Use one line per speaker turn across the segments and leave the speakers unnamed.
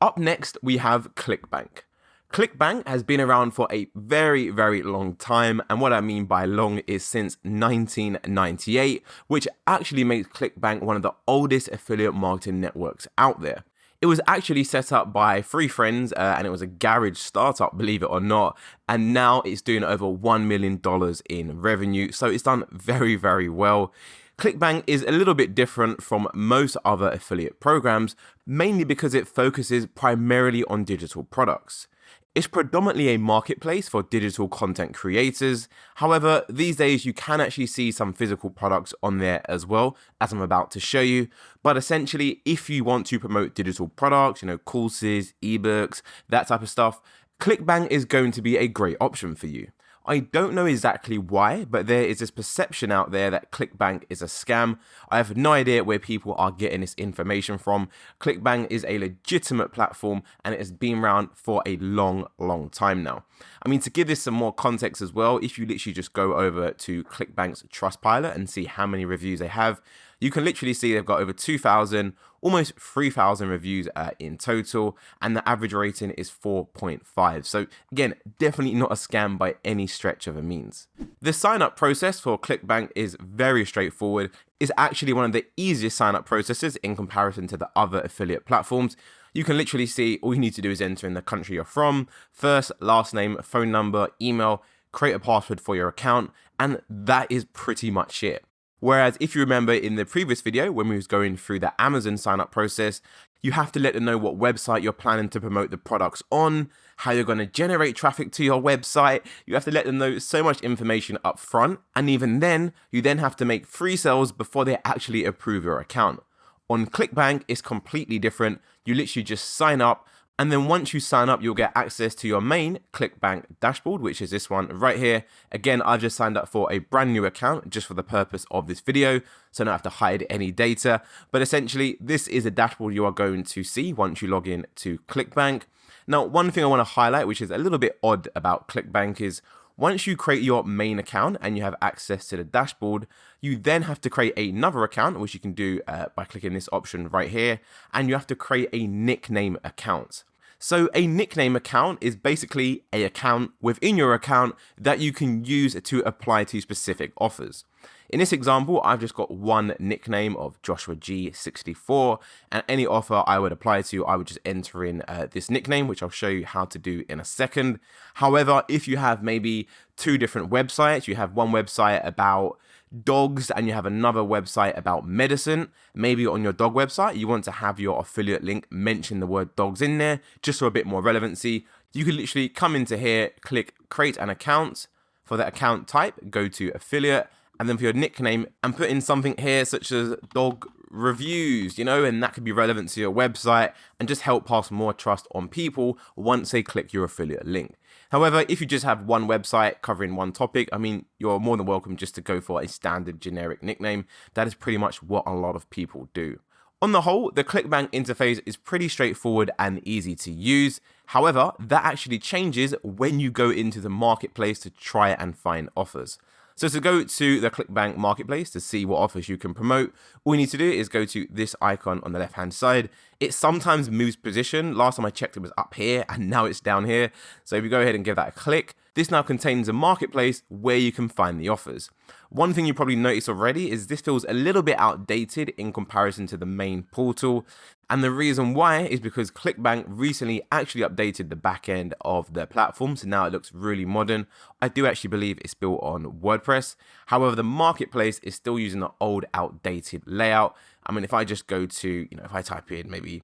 Up next, we have ClickBank. ClickBank has been around for a very, very long time, and what I mean by long is since 1998, which actually makes ClickBank one of the oldest affiliate marketing networks out there. It was actually set up by three friends, and it was a garage startup, believe it or not, and now it's doing over $1 million in revenue, so it's done very, very well. ClickBank is a little bit different from most other affiliate programs, mainly because it focuses primarily on digital products. It's predominantly a marketplace for digital content creators. However, these days you can actually see some physical products on there as well, as I'm about to show you. But essentially, if you want to promote digital products, courses, ebooks, that type of stuff, ClickBank is going to be a great option for you. I don't know exactly why, but there is this perception out there that ClickBank is a scam. I have no idea where people are getting this information from. ClickBank is a legitimate platform and it has been around for a long, long time now. I mean, to give this some more context as well, if you literally just go over to ClickBank's Trustpilot and see how many reviews they have, you can literally see they've got over 2,000, almost 3,000 reviews in total, and the average rating is 4.5. So again, definitely not a scam by any stretch of a means. The sign-up process for ClickBank is very straightforward. It's actually one of the easiest sign-up processes in comparison to the other affiliate platforms. You can literally see all you need to do is enter in the country you're from, first, last name, phone number, email, create a password for your account, and that is pretty much it. Whereas if you remember in the previous video when we was going through the Amazon sign-up process, you have to let them know what website you're planning to promote the products on, how you're going to generate traffic to your website. You have to let them know so much information up front. And even then, you then have to make free sales before they actually approve your account. On ClickBank, it's completely different. You literally just sign up. And then once you sign up, you'll get access to your main ClickBank dashboard, which is this one right here. Again, I've just signed up for a brand new account just for the purpose of this video, so I don't have to hide any data. But essentially, this is a dashboard you are going to see once you log in to ClickBank. Now, one thing I want to highlight, which is a little bit odd about ClickBank, is once you create your main account and you have access to the dashboard, you then have to create another account, which you can do by clicking this option right here, and you have to create a nickname account. So a nickname account is basically an account within your account that you can use to apply to specific offers. In this example, I've just got one nickname of Joshua G64, and any offer I would apply to, I would just enter in this nickname, which I'll show you how to do in a second. However, if you have maybe two different websites, you have one website about dogs and you have another website about medicine, maybe on your dog website you want to have your affiliate link mention the word dogs in there just for a bit more relevancy. You can literally come into here, click create an account. For the account type, go to affiliate, and then for your nickname and put in something here such as dog reviews, and that could be relevant to your website and just help pass more trust on people once they click your affiliate link. However, if you just have one website covering one topic, I mean, you're more than welcome just to go for a standard generic nickname. That is pretty much what a lot of people do. On the whole, the ClickBank interface is pretty straightforward and easy to use. However, that actually changes when you go into the marketplace to try and find offers. So to go to the ClickBank marketplace to see what offers you can promote, all you need to do is go to this icon on the left hand side. It sometimes moves position. Last time I checked, it was up here and now it's down here. So if you go ahead and give that a click, this now contains a marketplace where you can find the offers. One thing you probably noticed already is this feels a little bit outdated in comparison to the main portal. And the reason why is because ClickBank recently actually updated the back end of their platform. So now it looks really modern. I do actually believe it's built on WordPress. However, the marketplace is still using the old outdated layout. I mean, if I just go to, if I type in maybe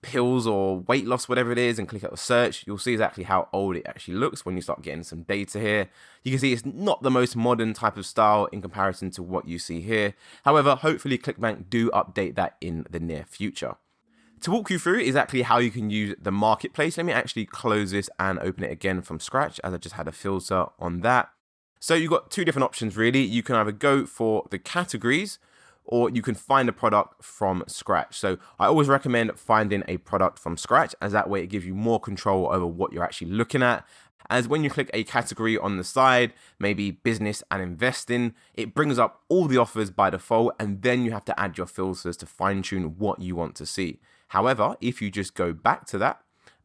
pills or weight loss, whatever it is, and click out search, you'll see exactly how old it actually looks when you start getting some data here. You can see it's not the most modern type of style in comparison to what you see here. However, hopefully ClickBank do update that in the near future. To walk you through exactly how you can use the marketplace, let me actually close this and open it again from scratch, as I just had a filter on that. So you've got two different options really. You can either go for the categories, or you can find a product from scratch. So I always recommend finding a product from scratch, as that way it gives you more control over what you're actually looking at. As when you click a category on the side, maybe business and investing, it brings up all the offers by default, and then you have to add your filters to fine tune what you want to see. However, if you just go back to that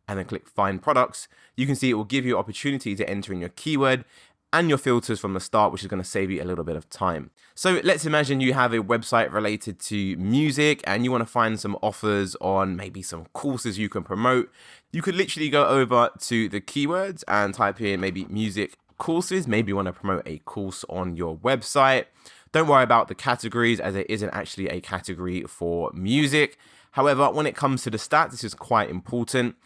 and then click find products, you can see it will give you opportunity to enter in your keyword and your filters from the start, which is going to save you a little bit of time. So let's imagine you have a website related to music and you want to find some offers on maybe some courses you can promote. You could literally go over to the keywords and type in maybe music courses. Maybe you want to promote a course on your website. Don't worry about the categories, as it isn't actually a category for music. However, when it comes to the stats, this is quite important.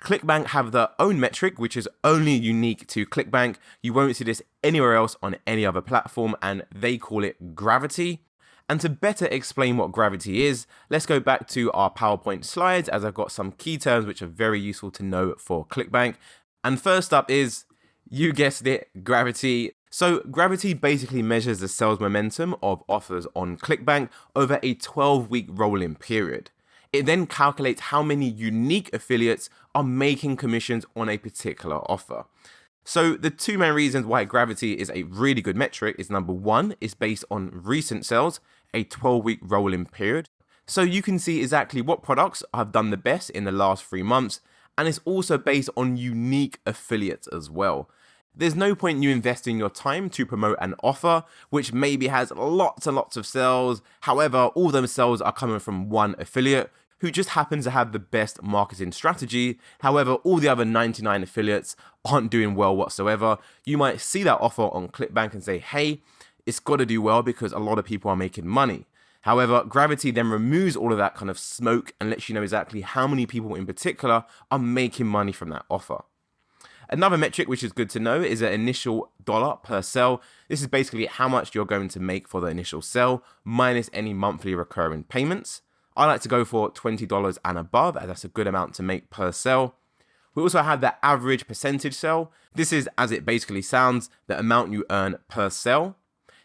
ClickBank have their own metric, which is only unique to ClickBank. You won't see this anywhere else on any other platform, and they call it gravity. And to better explain what gravity is, let's go back to our PowerPoint slides, as I've got some key terms which are very useful to know for ClickBank. And first up is, you guessed it, gravity. So gravity basically measures the sales momentum of offers on ClickBank over a 12-week rolling period. It then calculates how many unique affiliates are making commissions on a particular offer. So the two main reasons why gravity is a really good metric is, number one, it's based on recent sales, a 12-week rolling period. So you can see exactly what products have done the best in the last 3 months, and it's also based on unique affiliates as well. There's no point in you investing your time to promote an offer which maybe has lots and lots of sales. However, all those sales are coming from one affiliate who just happens to have the best marketing strategy. However, all the other 99 affiliates aren't doing well whatsoever. You might see that offer on ClickBank and say, hey, it's got to do well because a lot of people are making money. However, gravity then removes all of that kind of smoke and lets you know exactly how many people in particular are making money from that offer. Another metric which is good to know is an initial dollar per sale. This is basically how much you're going to make for the initial sale minus any monthly recurring payments. I like to go for $20 and above, as that's a good amount to make per sale. We also have the average percentage sale. This is, as it basically sounds, the amount you earn per sale.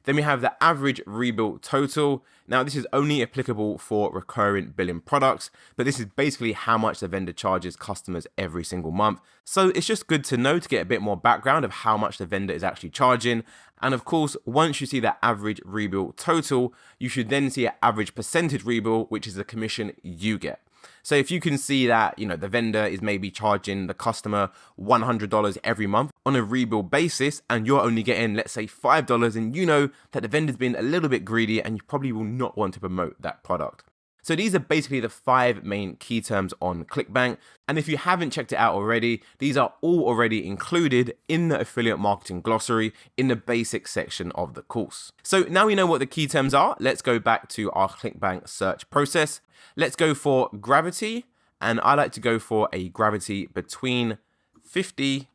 Then we have the average rebuilt total. Now, this is only applicable for recurring billing products, but this is basically how much the vendor charges customers every single month. So it's just good to know to get a bit more background of how much the vendor is actually charging. And of course, once you see that average rebuilt total, you should then see an average percentage rebuild, which is the commission you get. So if you can see that, the vendor is maybe charging the customer $100 every month on a rebuild basis, and you're only getting, let's say, $5, and you know that the vendor's been a little bit greedy and you probably will not want to promote that product. So these are basically the 5 main key terms on ClickBank. And if you haven't checked it out already, these are all already included in the affiliate marketing glossary in the basics section of the course. So now we know what the key terms are, let's go back to our ClickBank search process. Let's go for gravity, and I like to go for a gravity between 50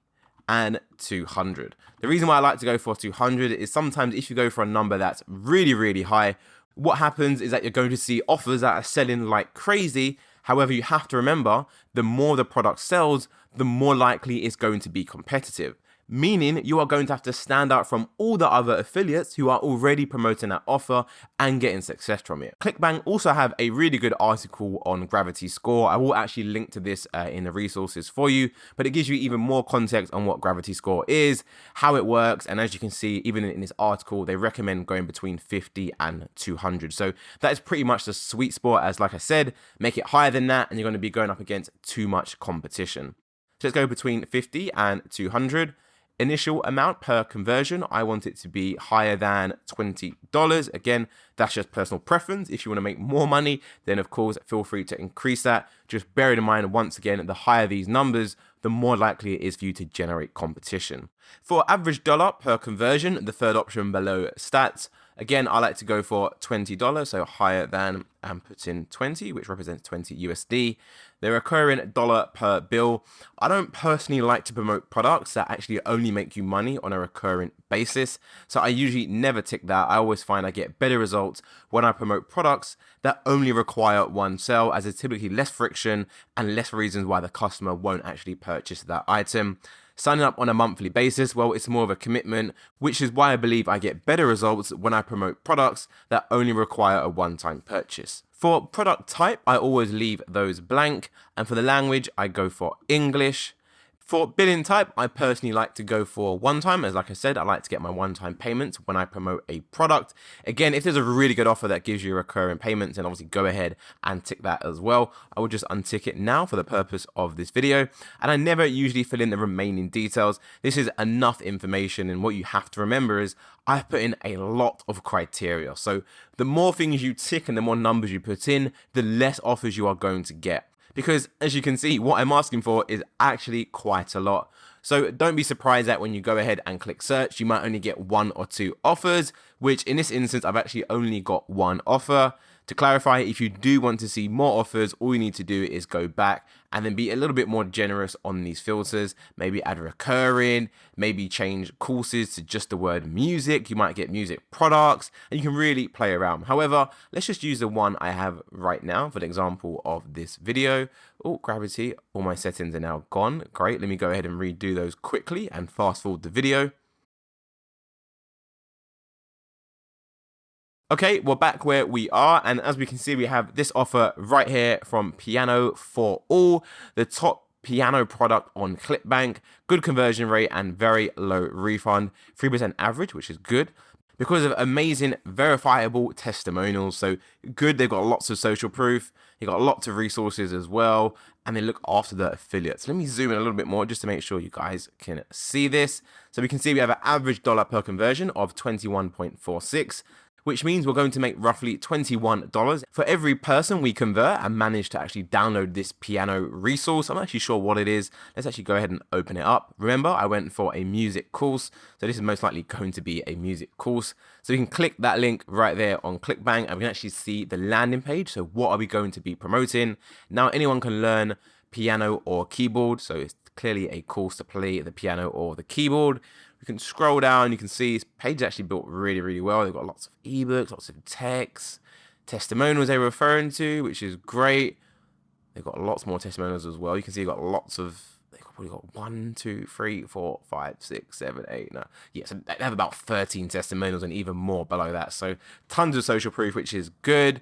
and 200. The reason why I like to go for 200 is sometimes if you go for a number that's really, really high, what happens is that you're going to see offers that are selling like crazy. However, you have to remember, the more the product sells, the more likely it's going to be competitive. Meaning you are going to have to stand out from all the other affiliates who are already promoting that offer and getting success from it. ClickBank also have a really good article on gravity score. I will actually link to this in the resources for you, but it gives you even more context on what gravity score is, how it works, and as you can see, even in this article, they recommend going between 50 and 200. So that is pretty much the sweet spot, as like I said, make it higher than that and you're going to be going up against too much competition. So let's go between 50 and 200. Initial amount per conversion, I want it to be higher than $20. Again, that's just personal preference. If you want to make more money, then of course, feel free to increase that. Just bear in mind, once again, the higher these numbers, the more likely it is for you to generate competition. For average dollar per conversion, the third option below stats, again, I like to go for $20, so higher than, and put in 20, which represents 20 USD. The recurring dollar per bill. I don't personally like to promote products that actually only make you money on a recurring basis. So I usually never tick that. I always find I get better results when I promote products that only require one sale, as there's typically less friction and less reasons why the customer won't actually purchase that item. Signing up on a monthly basis, well, it's more of a commitment, which is why I believe I get better results when I promote products that only require a one-time purchase. For product type, I always leave those blank, and for the language, I go for English. For billing type, I personally like to go for one time. As like I said, I like to get my one-time payments when I promote a product. Again, if there's a really good offer that gives you recurring payments, then obviously go ahead and tick that as well. I will just untick it now for the purpose of this video. And I never usually fill in the remaining details. This is enough information, and what you have to remember is I've put in a lot of criteria. So the more things you tick and the more numbers you put in, the less offers you are going to get. Because as you can see, what I'm asking for is actually quite a lot. So don't be surprised that when you go ahead and click search, you might only get 1 or 2 offers, which in this instance, I've actually only got 1 offer. To clarify, if you do want to see more offers, all you need to do is go back and then be a little bit more generous on these filters. Maybe add recurring, maybe change courses to just the word music. You might get music products, and you can really play around. However, let's just use the one I have right now for the example of this video. Oh, gravity, all my settings are now gone. Great, let me go ahead and redo those quickly and fast forward the video. Okay, we're back where we are, and as we can see, we have this offer right here from Piano for All, the top piano product on ClickBank. Good conversion rate and very low refund, 3% average, which is good. Because of amazing verifiable testimonials, so good, they've got lots of social proof, they've got lots of resources as well, and they look after the affiliates. Let me zoom in a little bit more just to make sure you guys can see this. So we can see we have an average dollar per conversion of 21.46, which means we're going to make roughly $21 for every person we convert and manage to actually download this piano resource. I'm not actually sure what it is. Let's actually go ahead and open it up. Remember, I went for a music course, so this is most likely going to be a music course. So you can click that link right there on ClickBank, and we can actually see the landing page. So what are we going to be promoting? Now, anyone can learn piano or keyboard, so it's clearly a course to play the piano or the keyboard. You can scroll down, you can see this page is actually built really, really well. They've got lots of ebooks, lots of text, testimonials they're referring to, which is great. They've got lots more testimonials as well. You can see they've got lots of, they've probably got 1, 2, 3, 4, 5, 6, 7, 8. No. Yeah, so they have about 13 testimonials and even more below that. So tons of social proof, which is good.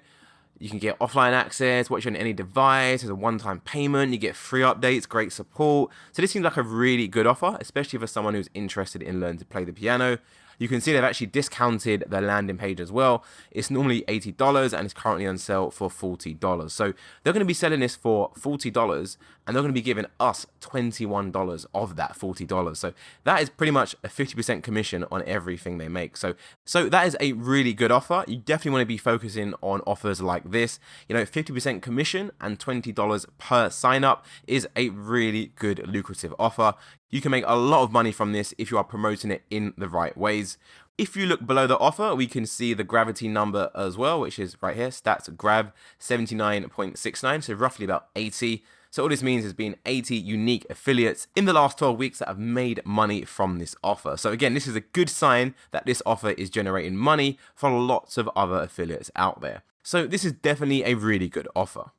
You can get offline access, watch on any device, as a one-time payment, you get free updates, great support. So this seems like a really good offer, especially for someone who's interested in learning to play the piano. You can see they've actually discounted the landing page as well. It's normally $80 and it's currently on sale for $40. So they're going to be selling this for $40 and they're going to be giving us $21 of that $40. So that is pretty much a 50% commission on everything they make. So that is a really good offer. You definitely want to be focusing on offers like this. You know, 50% commission and $20 per sign up is a really good lucrative offer. You can make a lot of money from this if you are promoting it in the right ways. If you look below the offer, we can see the gravity number as well, which is right here, stats grav 79.69, so roughly about 80. So all this means is being 80 unique affiliates in the last 12 weeks that have made money from this offer. So again, this is a good sign that this offer is generating money for lots of other affiliates out there. So this is definitely a really good offer.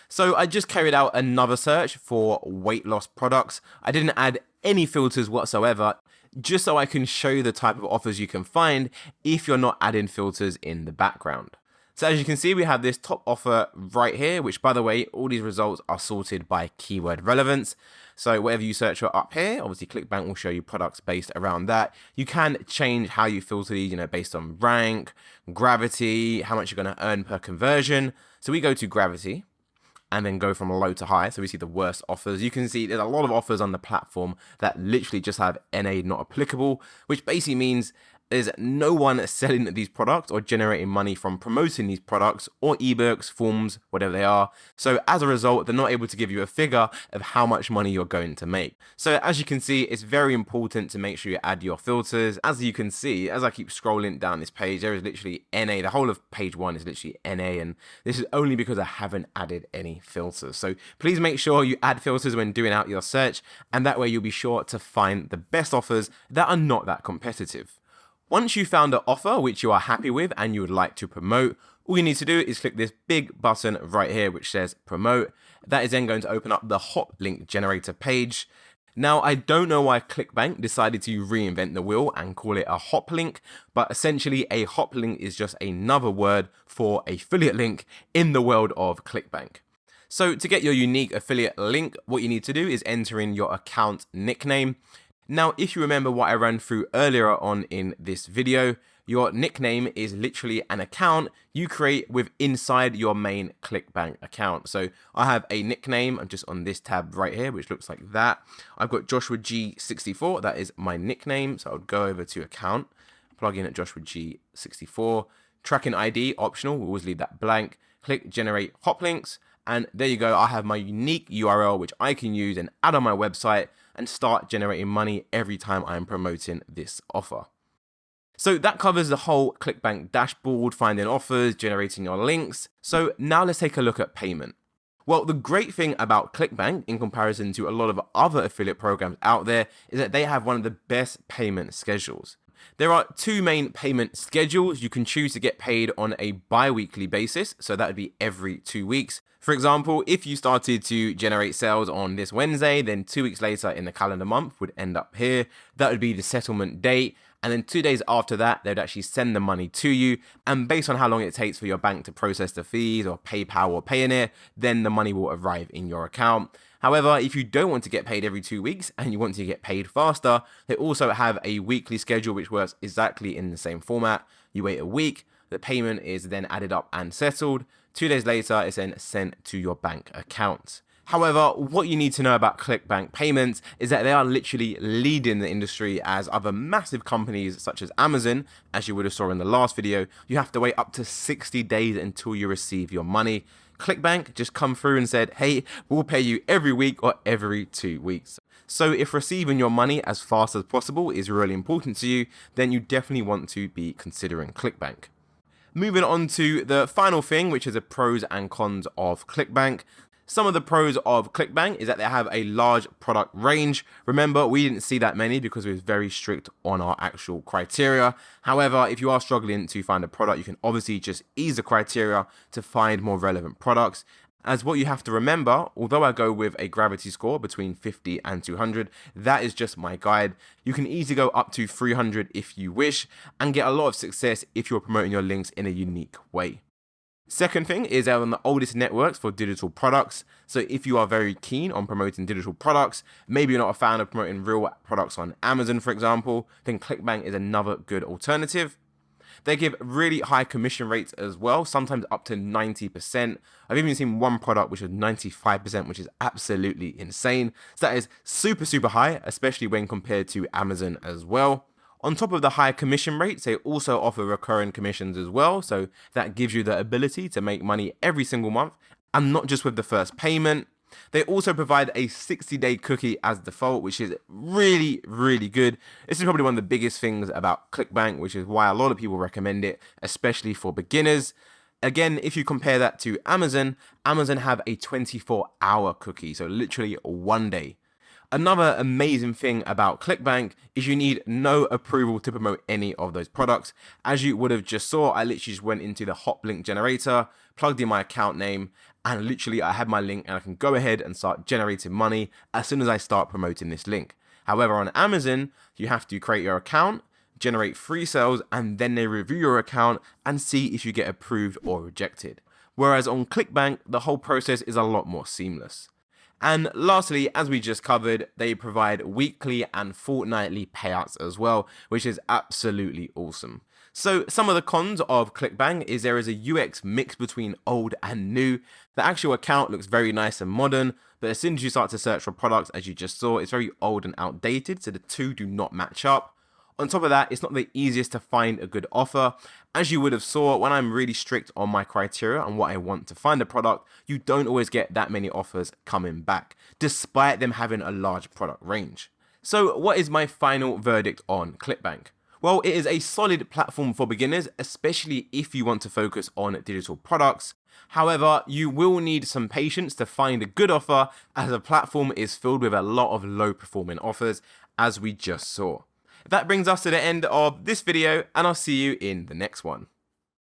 So I just carried out another search for weight loss products. I didn't add any filters whatsoever, just so I can show you the type of offers you can find if you're not adding filters in the background. So as you can see, we have this top offer right here, which by the way, all these results are sorted by keyword relevance. So whatever you search for up here, obviously ClickBank will show you products based around that. You can change how you filter these, based on rank, gravity, how much you're going to earn per conversion. So we go to gravity and then go from low to high. So we see the worst offers. You can see there's a lot of offers on the platform that literally just have NA not applicable, which basically means there's no one selling these products or generating money from promoting these products or ebooks, forms, whatever they are. So as a result, they're not able to give you a figure of how much money you're going to make. So as you can see, it's very important to make sure you add your filters. As you can see, as I keep scrolling down this page, there is literally NA. The whole of page 1 is literally NA, and this is only because I haven't added any filters. So please make sure you add filters when doing out your search, and that way you'll be sure to find the best offers that are not that competitive. Once you've found an offer which you are happy with and you would like to promote, all you need to do is click this big button right here which says promote. That is then going to open up the hop link generator page. Now, I don't know why ClickBank decided to reinvent the wheel and call it a hop link, but essentially a hop link is just another word for affiliate link in the world of ClickBank. So to get your unique affiliate link, what you need to do is enter in your account nickname. Now, if you remember what I ran through earlier on in this video, your nickname is literally an account you create with inside your main ClickBank account. So I have a nickname, I'm just on this tab right here, which looks like that. I've got Joshua G64, that is my nickname. So I would go over to account, plug in at Joshua G64, tracking ID, optional, we'll always leave that blank. Click generate hop links, and there you go. I have my unique URL, which I can use and add on my website and start generating money every time I'm promoting this offer. So that covers the whole ClickBank dashboard, finding offers, generating your links. So now let's take a look at payment. Well, the great thing about ClickBank in comparison to a lot of other affiliate programs out there is that they have one of the best payment schedules. There are two main payment schedules. You can choose to get paid on a bi-weekly basis, so that would be every 2 weeks. For example, if you started to generate sales on this Wednesday, then 2 weeks later in the calendar month would end up here. That would be the settlement date. And then 2 days after that, they'd actually send the money to you. And based on how long it takes for your bank to process the fees or PayPal or Payoneer, then the money will arrive in your account. However, if you don't want to get paid every 2 weeks and you want to get paid faster, they also have a weekly schedule which works exactly in the same format. You wait a week, the payment is then added up and settled. 2 days later, it's then sent to your bank account. However, what you need to know about ClickBank payments is that they are literally leading the industry, as other massive companies such as Amazon, as you would have saw in the last video, you have to wait up to 60 days until you receive your money. ClickBank just come through and said, hey, we'll pay you every week or every 2 weeks. So if receiving your money as fast as possible is really important to you, then you definitely want to be considering ClickBank. Moving on to the final thing, which is the pros and cons of ClickBank. Some of the pros of ClickBank is that they have a large product range. Remember, we didn't see that many because we were very strict on our actual criteria. However, if you are struggling to find a product, you can obviously just ease the criteria to find more relevant products. As what you have to remember, although I go with a gravity score between 50 and 200, that is just my guide. You can easily go up to 300 if you wish and get a lot of success if you're promoting your links in a unique way. Second thing is they're on the oldest networks for digital products. So if you are very keen on promoting digital products, maybe you're not a fan of promoting real products on Amazon, for example, then ClickBank is another good alternative. They give really high commission rates as well, sometimes up to 90%. I've even seen one product which was 95%, which is absolutely insane. So that is super, super high, especially when compared to Amazon as well. On top of the high commission rates, they also offer recurring commissions as well. So that gives you the ability to make money every single month and not just with the first payment. They also provide a 60-day cookie as default, which is really, really good. This is probably one of the biggest things about ClickBank, which is why a lot of people recommend it, especially for beginners. Again, if you compare that to Amazon, Amazon have a 24-hour cookie, so literally 1 day. Another amazing thing about ClickBank is you need no approval to promote any of those products. As you would have just saw, I literally just went into the hop link generator, plugged in my account name, and literally I have my link and I can go ahead and start generating money as soon as I start promoting this link. However, on Amazon, you have to create your account, generate free sales, and then they review your account and see if you get approved or rejected. Whereas on ClickBank, the whole process is a lot more seamless. And lastly, as we just covered, they provide weekly and fortnightly payouts as well, which is absolutely awesome. So some of the cons of ClickBank is there is a UX mix between old and new. The actual account looks very nice and modern, but as soon as you start to search for products, as you just saw, it's very old and outdated, so the two do not match up. On top of that, it's not the easiest to find a good offer. As you would have saw, when I'm really strict on my criteria and what I want to find a product, you don't always get that many offers coming back, despite them having a large product range. So what is my final verdict on ClickBank? Well, it is a solid platform for beginners, especially if you want to focus on digital products. However, you will need some patience to find a good offer, as the platform is filled with a lot of low performing offers, as we just saw. That brings us to the end of this video, and I'll see you in the next one.